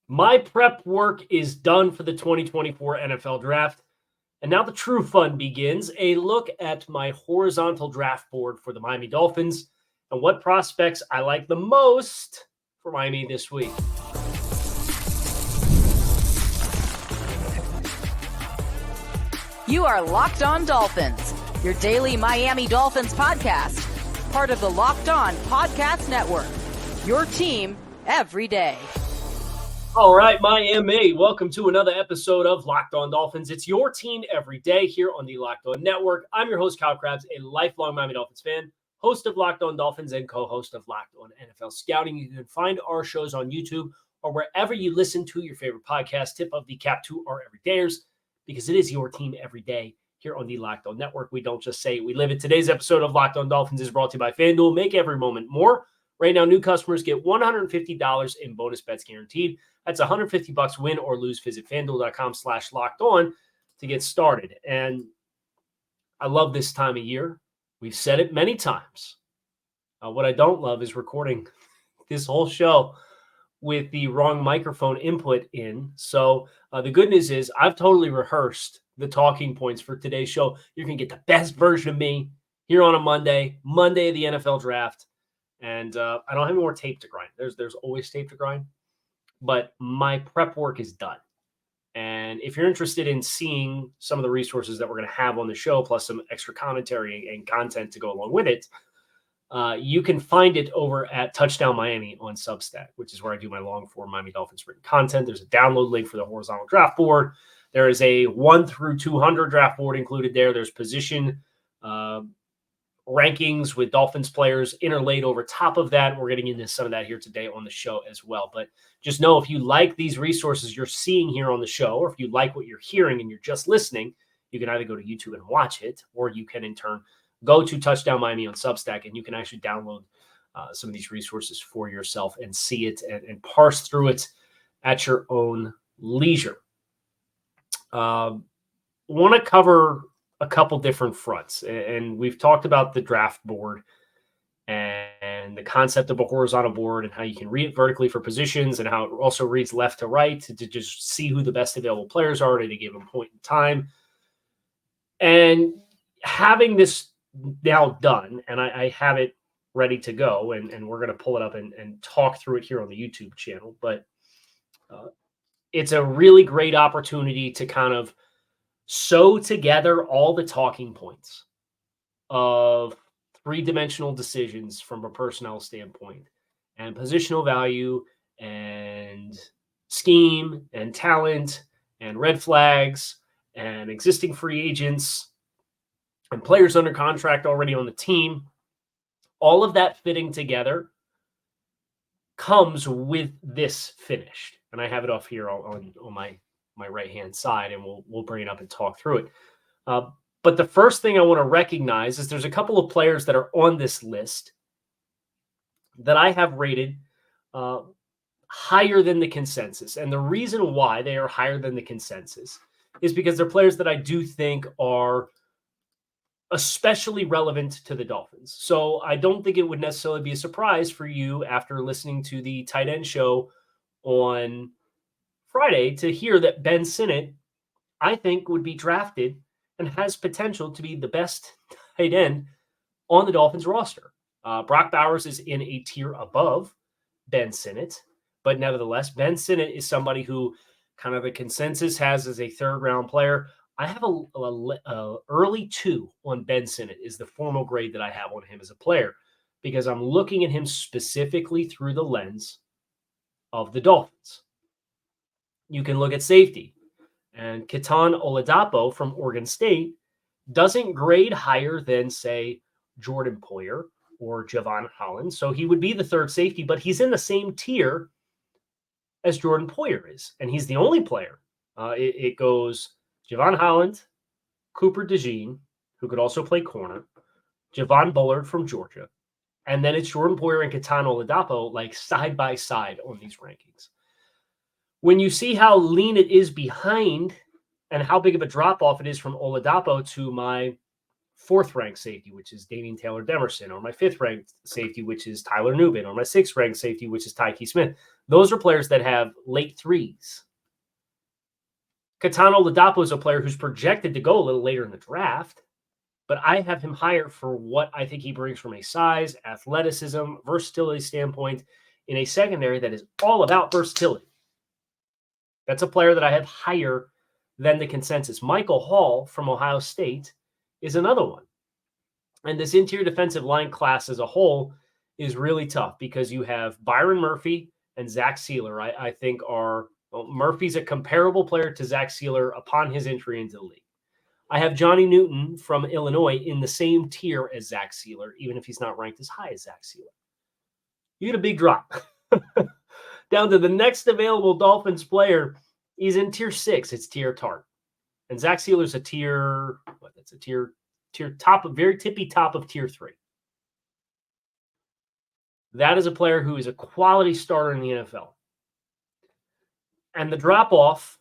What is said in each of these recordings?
My prep work is done for the 2024 NFL Draft, and now the true fun begins. A look at my horizontal draft board for the Miami Dolphins and what prospects I like the most for Miami this week. You are Locked On Dolphins, your daily Miami Dolphins podcast, part of the Locked On Podcast Network, your team every day. All right, Miami, welcome to another episode of Locked On Dolphins. It's your team every day here on the Locked On Network. I'm your host, Kyle Krabs, a lifelong Miami Dolphins fan, host of Locked On Dolphins and co-host of Locked On NFL Scouting. You can find our shows on YouTube or wherever you listen to your favorite podcast. Tip of the cap to our everydayers, because it is your team every day here on the Locked On Network. We don't just say it, we live it. Today's episode of Locked On Dolphins is brought to you by FanDuel. Make every moment more. Right now, new customers get $150 in bonus bets guaranteed. That's $150 win or lose. Visit FanDuel.com/lockedon to get started. And I love this time of year. We've said it many times. What I don't love is recording this whole show with the wrong microphone input in. So the good news is I've totally rehearsed the talking points for today's show. You're going to get the best version of me here on a Monday of the NFL Draft. And I don't have any more tape to grind. There's always tape to grind. But my prep work is done. And if you're interested in seeing some of the resources that we're going to have on the show, plus some extra commentary and content to go along with it, you can find it over at Touchdown Miami on Substack, which is where I do my long-form Miami Dolphins written content. There's a download link for the horizontal draft board. There is a 1 through 200 draft board included there. There's position rankings with Dolphins players interlaid over top of that. We're getting into some of that here today on the show as well. But just know, if you like these resources you're seeing here on the show, or if you like what you're hearing and you're just listening, you can either go to YouTube and watch it, or you can in turn go to Touchdown Miami on Substack, and you can actually download some of these resources for yourself and see it and parse through it at your own leisure. Want to cover a couple different fronts, and we've talked about the draft board and the concept of a horizontal board and how you can read it vertically for positions and how it also reads left to right to just see who the best available players are at a given point in time. And having this now done, and I have it ready to go, and we're going to pull it up and talk through it here on the YouTube channel, but it's a really great opportunity to kind of sew together all the talking points of three-dimensional decisions from a personnel standpoint, and positional value, and scheme, and talent, and red flags, and existing free agents, and players under contract already on the team. All of that fitting together comes with this finished. And I have it off here on my right-hand side, and we'll bring it up and talk through it. But the first thing I want to recognize is there's a couple of players that are on this list that I have rated higher than the consensus. And the reason why they are higher than the consensus is because they're players that I do think are especially relevant to the Dolphins. So I don't think it would necessarily be a surprise for you after listening to the tight end show on Friday to hear that Ben Sinnott, I think, would be drafted and has potential to be the best tight end on the Dolphins roster. Brock Bowers is in a tier above Ben Sinnott, but nevertheless, Ben Sinnott is somebody who kind of the consensus has as a third-round player. I have a early 2 on Ben Sinnott is the formal grade that I have on him as a player, because I'm looking at him specifically through the lens of the Dolphins. You can look at safety, and Keaton Oladapo from Oregon State doesn't grade higher than, say, Jordan Poyer or Javon Holland. So he would be the third safety, but he's in the same tier as Jordan Poyer is. And he's the only player. It goes Javon Holland, Cooper DeJean, who could also play corner, Javon Bullard from Georgia, and then it's Jordan Poyer and Keaton Oladapo like side by side on these rankings. When you see how lean it is behind and how big of a drop-off it is from Oladapo to my 4th-ranked safety, which is Damian Taylor-Demerson, or my 5th-ranked safety, which is Tyler Nubin, or my 6th-ranked safety, which is Tyke Smith. Those are players that have late 3s. Katana Oladapo is a player who's projected to go a little later in the draft, but I have him higher for what I think he brings from a size, athleticism, versatility standpoint in a secondary that is all about versatility. That's a player that I have higher than the consensus. Michael Hall from Ohio State is another one. And this interior defensive line class as a whole is really tough because you have Byron Murphy and Zach Sealer, I think Murphy's a comparable player to Zach Sealer upon his entry into the league. I have Johnny Newton from Illinois in the same tier as Zach Sealer, even if he's not ranked as high as Zach Sealer. You get a big drop. Down to the next available Dolphins player. He's in tier 6. It's Tier Tart. And Zach Sealer's a tier top, a very tippy top of tier 3. That is a player who is a quality starter in the NFL. And the drop-off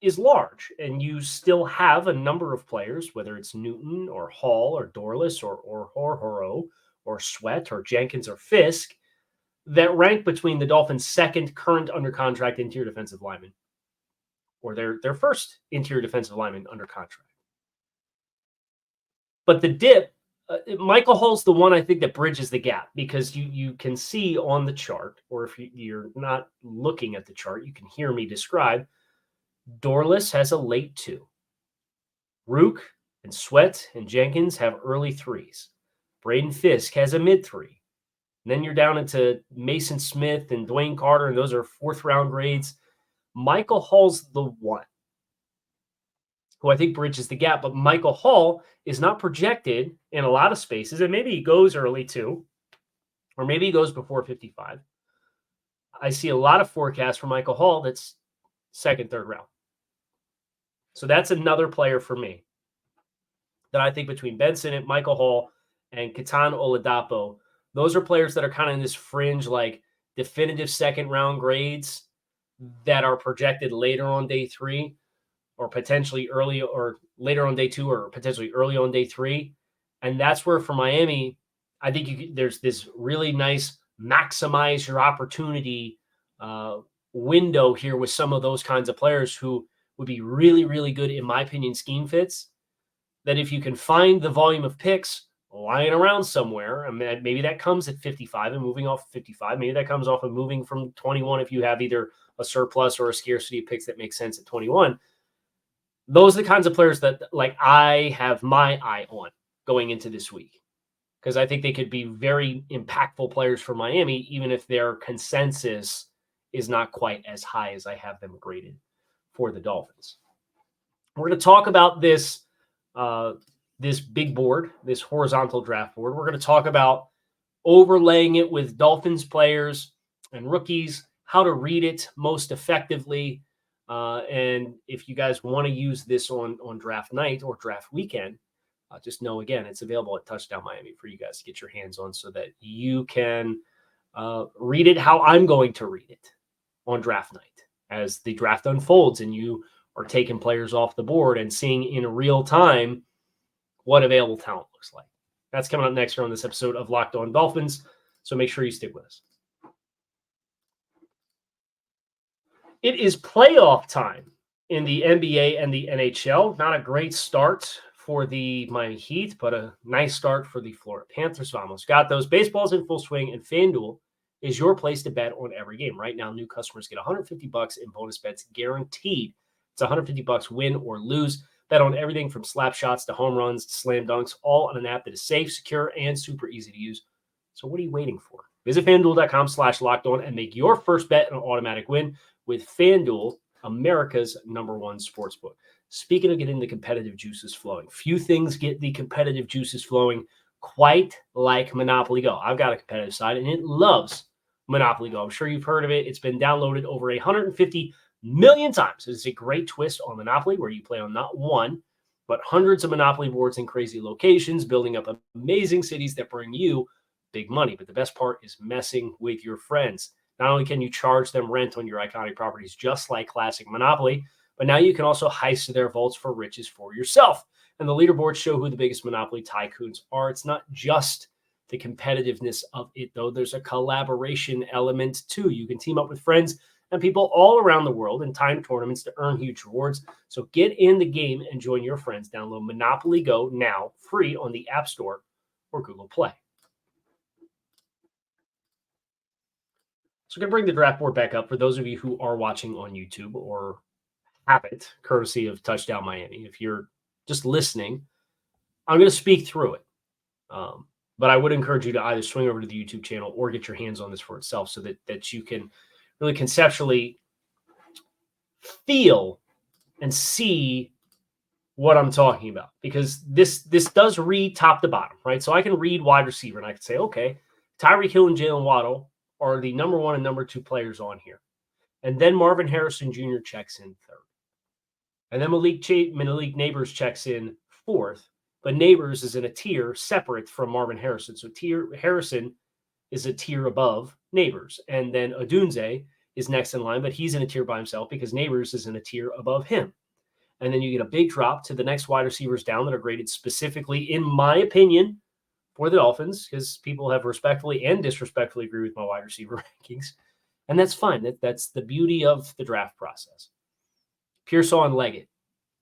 is large, and you still have a number of players, whether it's Newton or Hall or Dorless or Horo or Sweat or Jenkins or Fisk, that rank between the Dolphins' second current under contract interior defensive lineman or their first interior defensive lineman under contract. But the dip, Michael Hall's the one I think that bridges the gap because you can see on the chart, or if you're not looking at the chart, you can hear me describe. Dorless has a late 2. Rook and Sweat and Jenkins have early 3s. Braden Fisk has a mid 3. And then you're down into Mason Smith and Dwayne Carter, and those are 4th-round grades. Michael Hall's the one who I think bridges the gap, but Michael Hall is not projected in a lot of spaces, and maybe he goes early too, or maybe he goes before 55. I see a lot of forecasts for Michael Hall that's 2nd, 3rd round. So that's another player for me that I think between Ben Sinnott, Michael Hall, and Katan Oladapo, those are players that are kind of in this fringe, like definitive 2nd round grades that are projected later on day 3 or potentially early or later on day 2 or potentially early on day 3. And that's where for Miami, I think there's this really nice maximize your opportunity window here with some of those kinds of players who would be really, really good, in my opinion, scheme fits, that if you can find the volume of picks lying around somewhere, and maybe that comes at 55 and moving off 55. Maybe that comes off of moving from 21 if you have either a surplus or a scarcity of picks that makes sense at 21. Those are the kinds of players that like I have my eye on going into this week because I think they could be very impactful players for Miami, even if their consensus is not quite as high as I have them graded for the Dolphins. We're going to talk about this big board, this horizontal draft board. We're going to talk about overlaying it with Dolphins players and rookies, how to read it most effectively. And if you guys want to use this on draft night or draft weekend, just know, again, it's available at Touchdown Miami for you guys to get your hands on so that you can read it how I'm going to read it on draft night as the draft unfolds and you are taking players off the board and seeing in real time what available talent looks like. That's coming up next here on this episode of Locked On Dolphins, so make sure you stick with us. It is playoff time in the NBA and the NHL. Not a great start for the Miami Heat, but a nice start for the Florida Panthers. Vamos got those. Baseball's in full swing, and FanDuel is your place to bet on every game. Right now, new customers get $150 in bonus bets guaranteed. It's $150 win or lose. Bet on everything from slap shots to home runs to slam dunks, all on an app that is safe, secure, and super easy to use. So what are you waiting for? Visit FanDuel.com/lockedon and make your first bet an automatic win with FanDuel, America's #1 sportsbook. Speaking of getting the competitive juices flowing, few things get the competitive juices flowing quite like Monopoly Go. I've got a competitive side, and it loves Monopoly Go. I'm sure you've heard of it. It's been downloaded over 150 million times. It's a great twist on Monopoly where you play on not one, but hundreds of Monopoly boards in crazy locations, building up amazing cities that bring you big money. But the best part is messing with your friends. Not only can you charge them rent on your iconic properties, just like classic Monopoly, but now you can also heist their vaults for riches for yourself. And the leaderboards show who the biggest monopoly tycoons are. It's not just the competitiveness of it, though. There's a collaboration element too. You can team up with friends and people all around the world in timed tournaments to earn huge rewards. So get in the game and join your friends. Download Monopoly Go now, free on the App Store or Google Play. So we're going to bring the draft board back up for those of you who are watching on YouTube or have it, courtesy of Touchdown Miami. If you're just listening, I'm going to speak through it. But I would encourage you to either swing over to the YouTube channel or get your hands on this for itself so that you can really conceptually feel and see what I'm talking about. Because this does read top to bottom, right? So I can read wide receiver and I can say, okay, Tyreek Hill and Jalen Waddle are the number 1 and number 2 players on here. And then Marvin Harrison Jr. checks in 3rd. And then Malik Neighbors checks in 4th. But Neighbors is in a tier separate from Marvin Harrison. So Harrison is a tier above Neighbors. And then Odunze is next in line, but he's in a tier by himself because Neighbors is in a tier above him. And then you get a big drop to the next wide receivers down that are graded specifically, in my opinion, for the Dolphins, because people have respectfully and disrespectfully agree with my wide receiver rankings. And that's fine. That's the beauty of the draft process. Pearsall and Leggett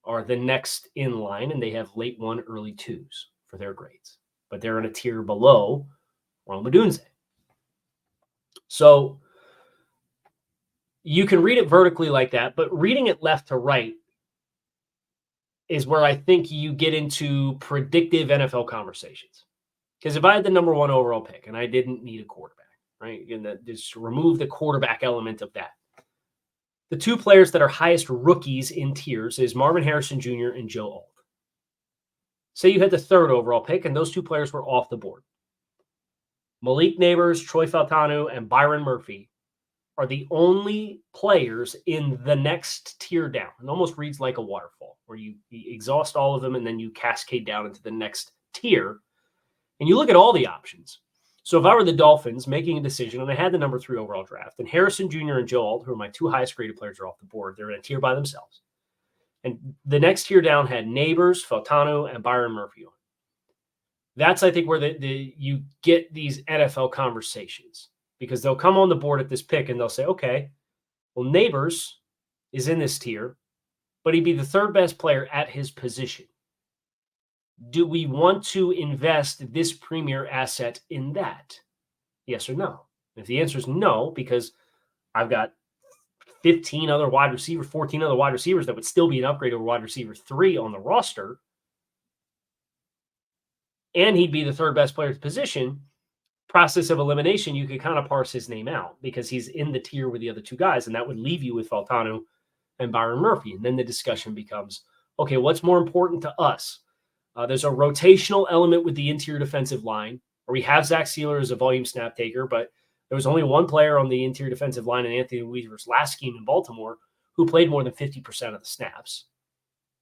are the next in line, and they have late 1, early 2s for their grades. But they're in a tier below Rome Odunze. So you can read it vertically like that, but reading it left to right is where I think you get into predictive NFL conversations. Because if I had the number 1 overall pick and I didn't need a quarterback, right? And just remove the quarterback element of that. The 2 players that are highest rookies in tiers is Marvin Harrison Jr. and Joe Alt. Say you had the 3rd overall pick and those 2 players were off the board. Malik Neighbors, Troy Fautanu, and Byron Murphy are the only players in the next tier down. It almost reads like a waterfall where you exhaust all of them and then you cascade down into the next tier. And you look at all the options. So if I were the Dolphins making a decision and I had the number 3 overall draft, and Harrison Jr. and Joe Alt, who are my 2 highest graded players, are off the board, they're in a tier by themselves. And the next tier down had Neighbors, Fautanu, and Byron Murphy on. That's, I think, where you get these NFL conversations, because they'll come on the board at this pick and they'll say, okay, well, Neighbors is in this tier, but he'd be the 3rd best player at his position. Do we want to invest this premier asset in that? Yes or no? If the answer is no, because I've got 14 other wide receivers that would still be an upgrade over wide receiver 3 on the roster, and he'd be the 3rd best player at the position, process of elimination, you could kind of parse his name out because he's in the tier with the other 2 guys, and that would leave you with Fautanu and Byron Murphy. And then the discussion becomes, okay, what's more important to us? There's a rotational element with the interior defensive line, where we have Zach Sealer as a volume snap taker, but there was only one player on the interior defensive line in Anthony Weaver's last scheme in Baltimore who played more than 50% of the snaps.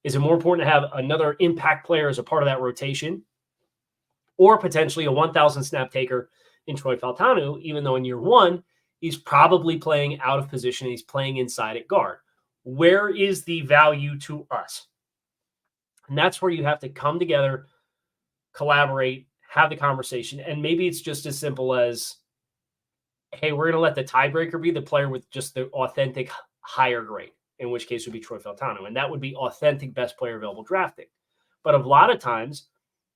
Is it more important to have another impact player as a part of that rotation, or potentially a 1,000 snap taker in Troy Fautanu, even though in year 1, he's probably playing out of position and he's playing inside at guard? Where is the value to us? And that's where you have to come together, collaborate, have the conversation. And maybe it's just as simple as, hey, we're going to let the tiebreaker be the player with just the authentic higher grade, in which case would be Troy Fautanu. And that would be authentic best player available drafting. But a lot of times,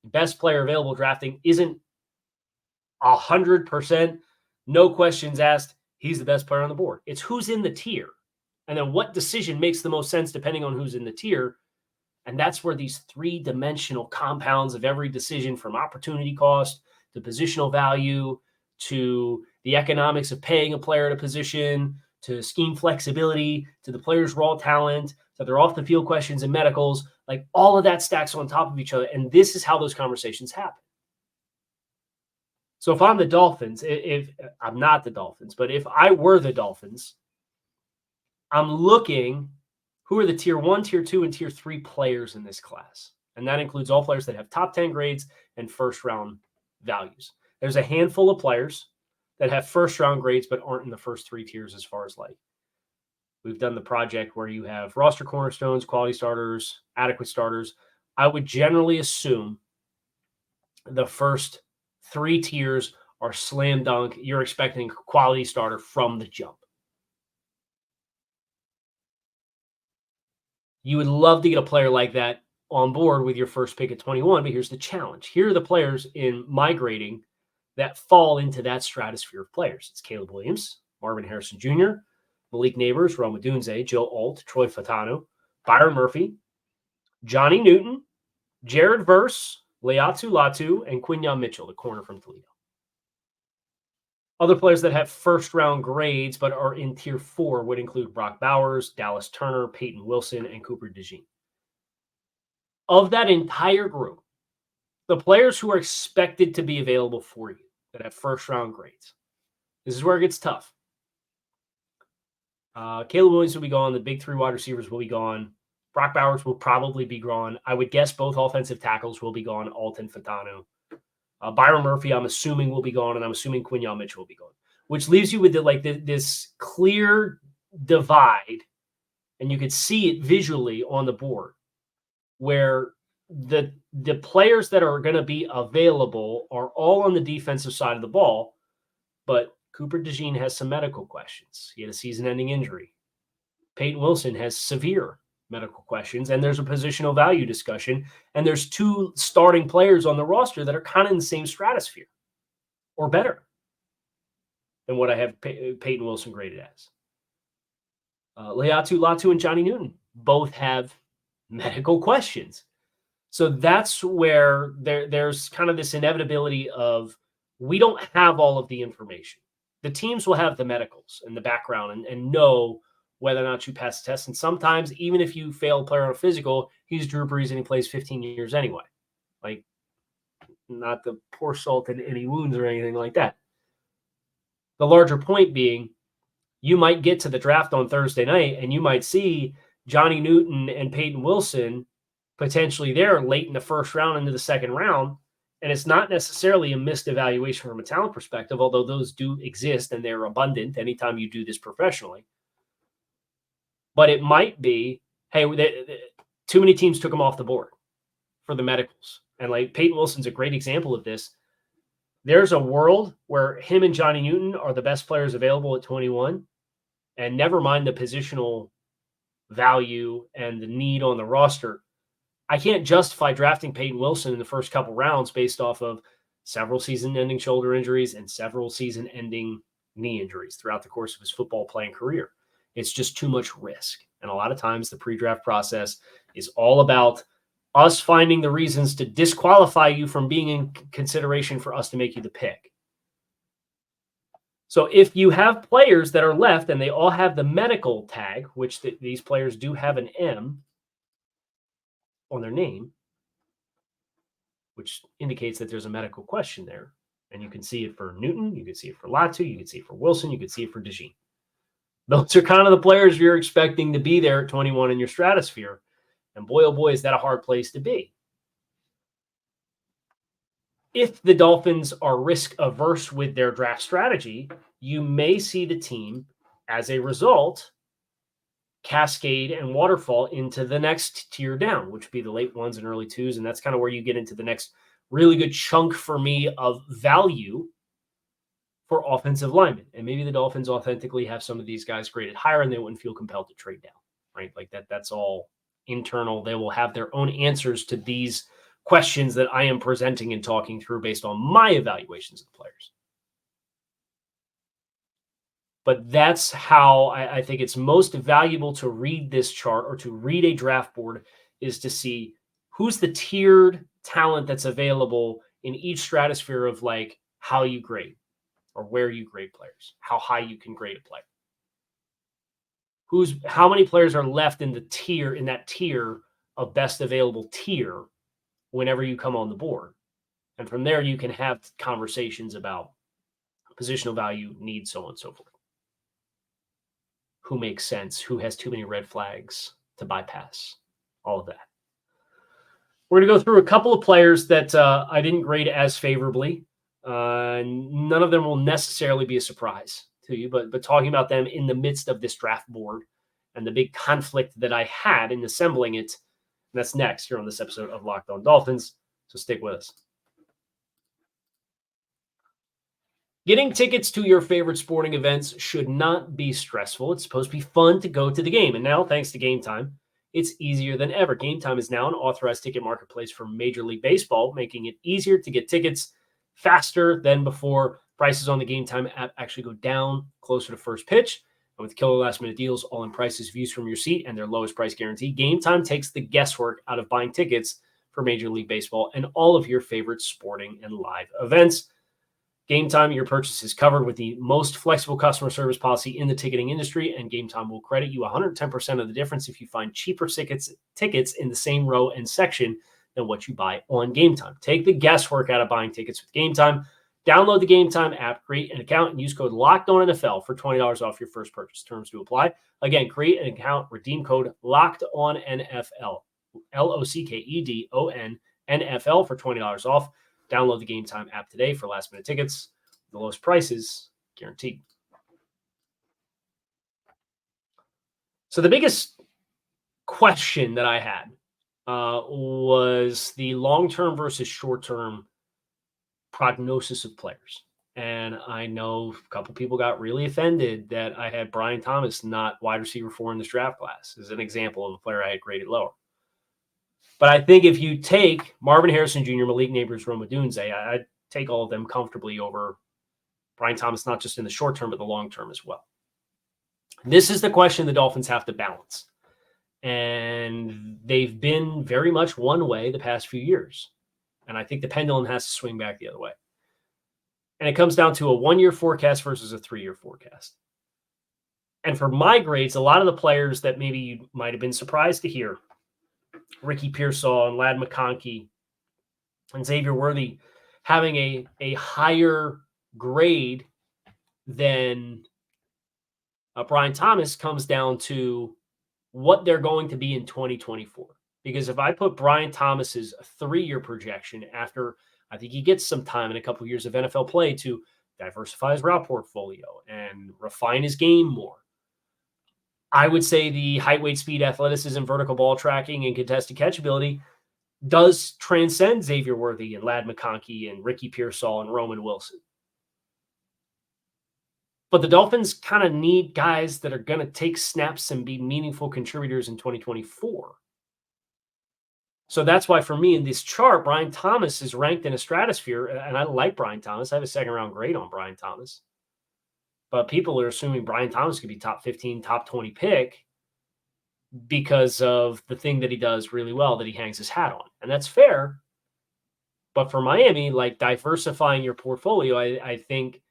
best player available drafting isn't 100%, no questions asked, he's the best player on the board. It's who's in the tier. And then what decision makes the most sense depending on who's in the tier. And that's where these 3-dimensional compounds of every decision, from opportunity cost to positional value to the economics of paying a player at a position to scheme flexibility to the player's raw talent to their off the field questions and medicals, like all of that stacks on top of each other. And this is how those conversations happen. So if I'm the Dolphins, if I'm not the Dolphins, but if I were the Dolphins, I'm looking who are the tier 1, tier 2, and tier 3 players in this class. And that includes all players that have top 10 grades and first round values. There's a handful of players that have first round grades but aren't in the first 3 tiers as far as like, we've done the project where you have roster cornerstones, quality starters, adequate starters. I would generally assume the first 3 tiers are slam dunk. You're expecting quality starter from the jump. You would love to get a player like that on board with your first pick at 21, but here's the challenge. Here are the players in my grading that fall into that stratosphere of players. It's Caleb Williams, Marvin Harrison Jr., Malik Neighbors, Rome Odunze, Joe Alt, Troy Fatano, Byron Murphy, Johnny Newton, Jared Verse, Leatu Latu, and Quinyon Mitchell, the corner from Toledo. Other players that have first-round grades but are in Tier 4 would include Brock Bowers, Dallas Turner, Peyton Wilson, and Cooper DeJean. Of that entire group, the players who are expected to be available for you that have first-round grades, this is where it gets tough. Caleb Williams will be gone. The big 3 wide receivers will be gone. Brock Bowers will probably be gone. I would guess both offensive tackles will be gone, Alt and Fatano. Byron Murphy, I'm assuming, will be gone, and I'm assuming Quinyon Mitchell will be gone, which leaves you with this clear divide, and you could see it visually on the board, where the players that are going to be available are all on the defensive side of the ball, but Cooper DeJean has some medical questions. He had a season-ending injury. Peyton Wilson has severe medical questions, and there's a positional value discussion, and there's 2 starting players on the roster that are kind of in the same stratosphere or better than what I have Peyton Wilson graded as. Leatu Latu and Johnny Newton both have medical questions. So that's where there's kind of this inevitability of we don't have all of the information. The teams will have the medicals and the background and know whether or not you pass the test. And sometimes, even if you fail a player on a physical, he's Drew Brees and he plays 15 years anyway. Like, not to pour salt in any wounds or anything like that. The larger point being, you might get to the draft on Thursday night and you might see Johnny Newton and Peyton Wilson potentially there late in the first round into the second round. And it's not necessarily a missed evaluation from a talent perspective, although those do exist and they're abundant anytime you do this professionally. But it might be, hey, too many teams took him off the board for the medicals. And like Peyton Wilson's a great example of this. There's a world where him and Johnny Newton are the best players available at 21. And never mind the positional value and the need on the roster. I can't justify drafting Peyton Wilson in the first couple rounds based off of several season-ending shoulder injuries and several season-ending knee injuries throughout the course of his football playing career. It's just too much risk. And a lot of times the pre-draft process is all about us finding the reasons to disqualify you from being in consideration for us to make you the pick. So if you have players that are left and they all have the medical tag, which these players do have an M on their name, which indicates that there's a medical question there. And you can see it for Newton, you can see it for Latu, you can see it for Wilson, you can see it for DeJean. Those are kind of the players you're expecting to be there at 21 in your stratosphere. And boy, oh boy, is that a hard place to be. If the Dolphins are risk averse with their draft strategy, you may see the team, as a result, cascade and waterfall into the next tier down, which would be the late 1s and early 2s. And that's kind of where you get into the next really good chunk for me of value for offensive linemen. And maybe the Dolphins authentically have some of these guys graded higher and they wouldn't feel compelled to trade down, right? Like that's all internal. They will have their own answers to these questions that I am presenting and talking through based on my evaluations of the players. But that's how I think it's most valuable to read this chart or to read a draft board, is to see who's the tiered talent that's available in each stratosphere of like how you grade or where you grade players, how high you can grade a player. How many players are left in that tier of best available tier whenever you come on the board. And from there, you can have conversations about positional value, needs, so on and so forth. Who makes sense? Who has too many red flags to bypass? All of that. We're going to go through a couple of players that I didn't grade as favorably. None of them will necessarily be a surprise to you, but talking about them in the midst of this draft board and the big conflict that I had in assembling it, And that's next here on this episode of Locked On Dolphins. So stick with us. Getting tickets to your favorite sporting events should not be stressful. It's supposed to be fun to go to the game. And now, thanks to Game Time, it's easier than ever. Game Time is now an authorized ticket marketplace for Major League Baseball, making it easier to get tickets faster than before. Prices on the Game Time app actually go down closer to first pitch. And with killer last-minute deals, all-in prices, views from your seat, and their lowest price guarantee, Game Time takes the guesswork out of buying tickets for Major League Baseball and all of your favorite sporting and live events. Game Time, your purchase is covered with the most flexible customer service policy in the ticketing industry, and Game Time will credit you 110% of the difference if you find cheaper tickets in the same row and section than what you buy on Game Time. Take the guesswork out of buying tickets with Game Time. Download the Game Time app, create an account, and use code LOCKEDONNFL for $20 off your first purchase. Terms to apply. Again, create an account, redeem code LOCKEDONNFL, LOCKEDONNFL for $20 off. Download the Game Time app today for last-minute tickets. The lowest prices guaranteed. So the biggest question that I had was the long-term versus short-term prognosis of players. And I know a couple people got really offended that I had Brian Thomas not wide receiver 4 in this draft class as an example of a player I had graded lower. But I think if you take Marvin Harrison Jr., Malik Neighbors, Rome Odunze, I'd take all of them comfortably over Brian Thomas, not just in the short term, but the long term as well. This is the question the Dolphins have to balance. And they've been very much one way the past few years. And I think the pendulum has to swing back the other way. And it comes down to a 1-year forecast versus a 3-year forecast. And for my grades, a lot of the players that maybe you might have been surprised to hear, Ricky Pearsall and Ladd McConkey and Xavier Worthy having a higher grade than Brian Thomas comes down to what they're going to be in 2024. Because if I put Brian Thomas's 3-year projection after I think he gets some time in a couple of years of NFL play to diversify his route portfolio and refine his game more, I would say the height, weight, speed, athleticism, vertical ball tracking, and contested catch ability does transcend Xavier Worthy and Ladd McConkey and Ricky Pearsall and Roman Wilson. But the Dolphins kind of need guys that are going to take snaps and be meaningful contributors in 2024. So that's why for me in this chart, Brian Thomas is ranked in a stratosphere, and I like Brian Thomas. I have a second-round grade on Brian Thomas. But people are assuming Brian Thomas could be top 15, top 20 pick because of the thing that he does really well that he hangs his hat on. And that's fair. But for Miami, like diversifying your portfolio, I think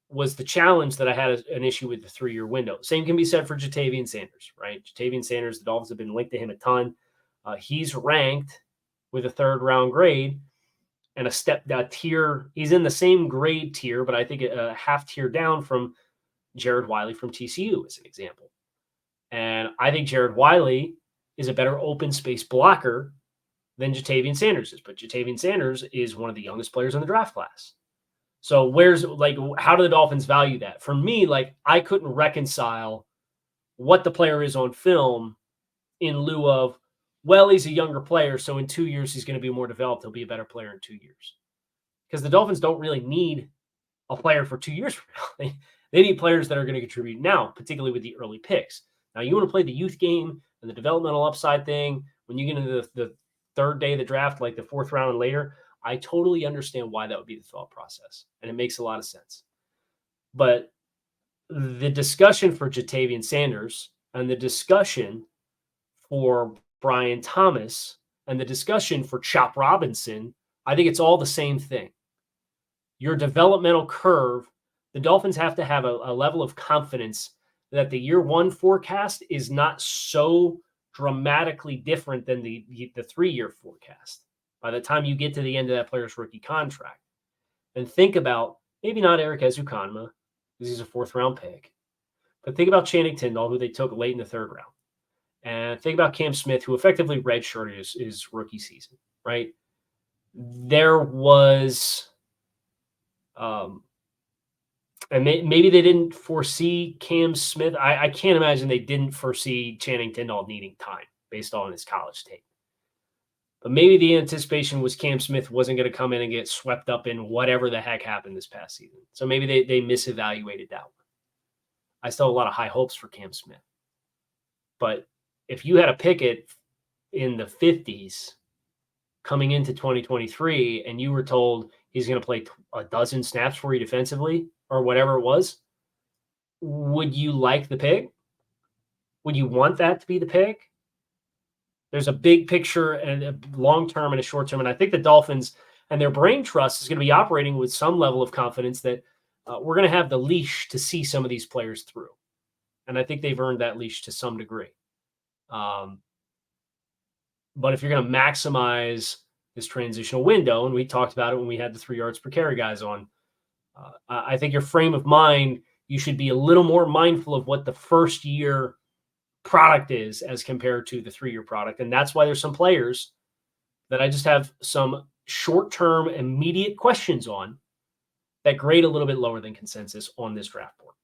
was the challenge that I had an issue with the 3-year window. Same can be said for Ja'Tavion Sanders, right? Ja'Tavion Sanders, the Dolphins have been linked to him a ton. He's ranked with a 3rd-round grade and a tier. He's in the same grade tier, but I think a half tier down from Jared Wiley from TCU as an example. And I think Jared Wiley is a better open space blocker than Ja'Tavion Sanders is. But Ja'Tavion Sanders is one of the youngest players in the draft class. So how do the Dolphins value that? For me, I couldn't reconcile what the player is on film in lieu of, well, he's a younger player, so in 2 years he's going to be more developed. He'll be a better player in 2 years. Because the Dolphins don't really need a player for 2 years from now. They need players that are going to contribute now, particularly with the early picks. Now, you want to play the youth game and the developmental upside thing when you get into the 3rd day of the draft, like the 4th round and later. I totally understand why that would be the thought process, and it makes a lot of sense. But the discussion for Ja'Tavion Sanders and the discussion for Brian Thomas and the discussion for Chop Robinson, I think it's all the same thing. Your developmental curve, the Dolphins have to have a level of confidence that the year 1 forecast is not so dramatically different than the 3-year forecast by the time you get to the end of that player's rookie contract. And think about, maybe not Eric Ezukanma, because he's a 4th-round pick, but think about Channing Tindall, who they took late in the 3rd round. And think about Cam Smith, who effectively redshirted his rookie season, right? There was, and maybe they didn't foresee Cam Smith. I can't imagine they didn't foresee Channing Tindall needing time based on his college tape. But maybe the anticipation was Cam Smith wasn't going to come in and get swept up in whatever the heck happened this past season. So maybe they misevaluated that one. I still have a lot of high hopes for Cam Smith. But if you had a pick it in the 50s coming into 2023 and you were told he's going to play a dozen snaps for you defensively or whatever it was, would you like the pick? Would you want that to be the pick? There's a big picture and a long-term and a short-term. And I think the Dolphins and their brain trust is going to be operating with some level of confidence that we're going to have the leash to see some of these players through. And I think they've earned that leash to some degree. But if you're going to maximize this transitional window, and we talked about it when we had the 3 yards per carry guys on, I think your frame of mind, you should be a little more mindful of what the first year product is as compared to the 3-year product. And that's why there's some players that I just have some short-term immediate questions on that grade a little bit lower than consensus on this draft board.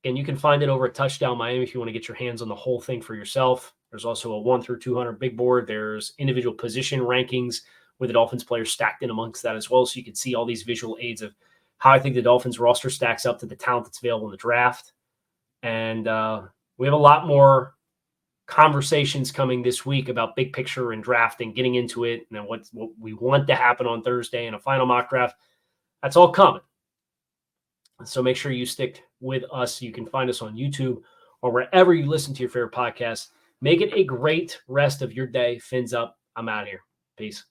And you can find it over at Touchdown Miami if you want to get your hands on the whole thing for yourself. There's also a 1 through 200 big board. There's individual position rankings with the Dolphins players stacked in amongst that as well. So you can see all these visual aids of how I think the Dolphins roster stacks up to the talent that's available in the draft. And we have a lot more conversations coming this week about big picture and drafting, getting into it, and then what we want to happen on Thursday in a final mock draft. That's all coming. So make sure you stick with us. You can find us on YouTube or wherever you listen to your favorite podcast. Make it a great rest of your day. Fins up. I'm out of here. Peace.